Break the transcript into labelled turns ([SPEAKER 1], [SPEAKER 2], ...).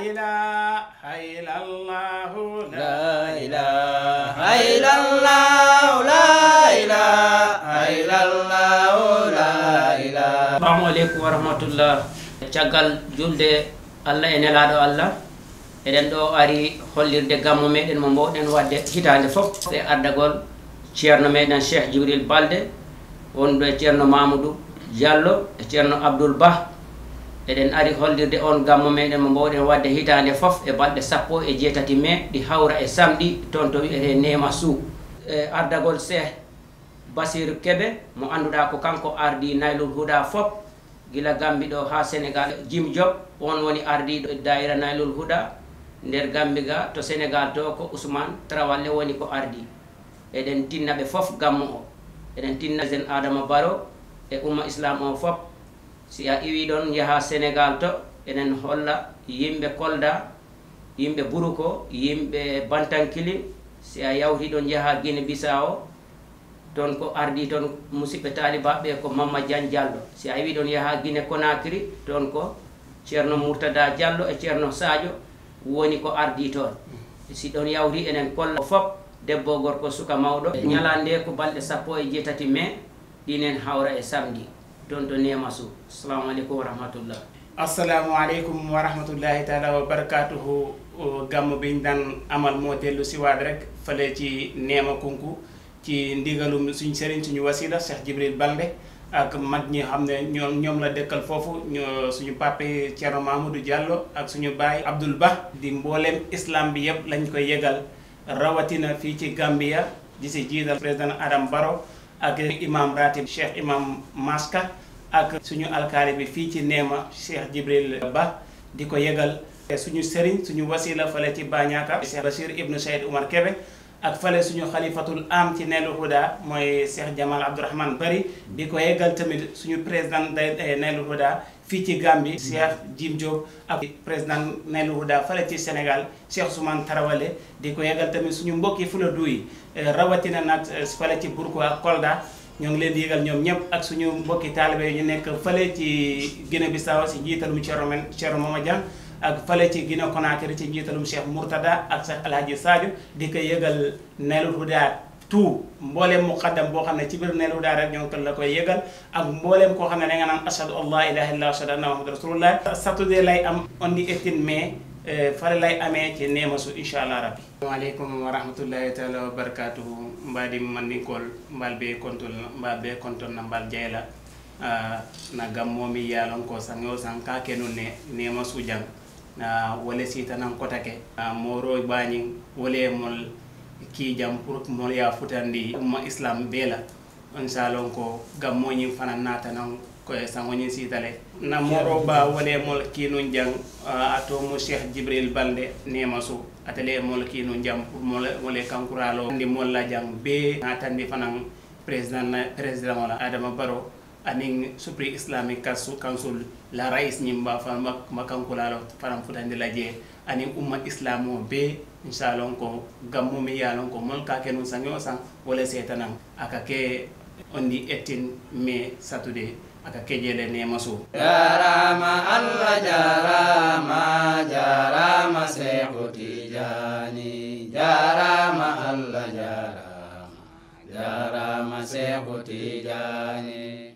[SPEAKER 1] ilaha illallah
[SPEAKER 2] la ilaha illallah la ilaha illallah la ilaha.
[SPEAKER 3] Assalamu alaikum wa rahmatullah. Caggal julde Allah e nelaɗo Allah eɗen ɗo ari hollirde gammu meɗen mo mbowɗen wadde hitande fof e ardagol ceerno meɗen Cheikh Djibril Balde wonɗo e ceerno Mamadou Diallo e ceerno Abdoul Ba. eɗen ari hollirde on gammu meɗen mo mbowɗen wadde hitande fof e balɗe 17 mai ɗi hawra e samedi toon to wiyete Nema Sou e ardagol Cheikh Basirou Kebe mo anduɗa ko kanko ardi Naylul Huda fof gila Gambi ɗo ha Sénégal. Jim Diop on woni ardiɗo daira Naylul Huda nder Gambi ga to Sénégal to ko Ousmane Trawalle woni ko ardi. eɗen tinna ɓe fof gammu o eɗen tinna Zen Adama Baro e umma islam o fof si a iwi ɗon yaha Sénégal to eɗen holla yimɓe Kolda yimɓe Buruko yimɓe Bantankili si a yawti ɗon yaha Guinée Bissau toon ko ardi toon musidɓe talibaɓe ko Mamma Diagne Diallo. si a wi ɗon yaha Guinée Conakry toon ko ceerno Mourtada Diallo e ceerno Sadio woni ko ardi toon. si ɗon yawti enen kolla fof debbo gorko suka mawɗo. ñalande ko balɗe 17 mai ɗinen hawra e samedi toon to Nema Sou. Assalamu aleykum wa rahmatullah.
[SPEAKER 1] assalamu aleykum wa rahmatullahi taala wa barakatuhu. gammu biñ daan amal moo dellu si waat rek fale ci Nema Kunku ci ndigalum suñ sëriñ suñu wasila Cheikh Djibril Balde ak mag ñi xam ne ñoom la dëkkal foofu suñu pape Thierno Mamadou Diallo ak suñu baay Abdoul Ba. di mboolem islam bi yëpp lañ koy yegal rawatina fii ci Gambia di si jiital président Adam Barrow ak imam ratib Cheikh Imam Maska ak suñu alkaali bi fii ci Nema Cheikh Djibril Ba di ko yegal suñu sëriñ suñu wasila fale ci Banyanka Cheikh Bachir Ibnu Saïd Oumar Kebe ak fale suñu xalifatul am ci Naylul Huda mooy Cheikh Jamal Abdourahmane Bari di ko yegal tamit suñu président day Naylul Huda fii ci Gambie Cheikh Jim Diop ak président Naylul Huda fale ci Sénégal Cheikh Ousmane Tarawale di ko yegal tamit suñu mbokki Fuladu yi rawatina nag fale ci Burko ak Kolda ñoo ngi leen di yëgal ñoom ñëpp ak suñu mbokki taalibe ñu nekk fale ci Guinée Bissau si njiitalum Thierno Mama Diang ak fale ci Guinée Conakry ci njiitalum Cheikh Mourtada ak Cheikh Alhaji Sadio di ko yëgal Naylul Huda tout mbooleem muqaddam boo xam ne ci biir Naylul Huda rek ñoo ngi la koy yëgal ak mbooleem koo xam ne da nga naan ashhadu an la ilaha illallah ashhadu anna muhammadu rasulullah. Saturday lay am on the 18 mai fale lay amee ci Nema Sou inchallah rabbi. Assalamualeykum wa rahmatullahi taala wa barakatuhu. mbaɗi mandinkol mbal be konton na mbal jeyla na gammomi yalon ko sango san ka kenun ne Nema Sou jang na wole sita nan kotake moro bañi wole mol ki jam pour mol ya futandi umma islam bela inchallah ko gammoñi fana nata nan ko sangoñi sitale na moro ba wole mol ki nun jang ato mo Cheikh Djibril Balde Nema Sou atelier mol ki nun jam pour mole kankuralo ndi mol la jang be natandi fanan président wala Adama Barrow aning Supreme Islamic Council la rais nyimba fa makankulalo fanan futandi laje aning umma islamo be inshallah ko gammu mi yalon ko mol ka kenu sango sang wala setanan aka ke ondi 18 mai Saturday aka kejele Nema Sou.
[SPEAKER 2] Jarama Allah jarama Seexu Tijaani jarama Allah jarama Seexu Tijaani.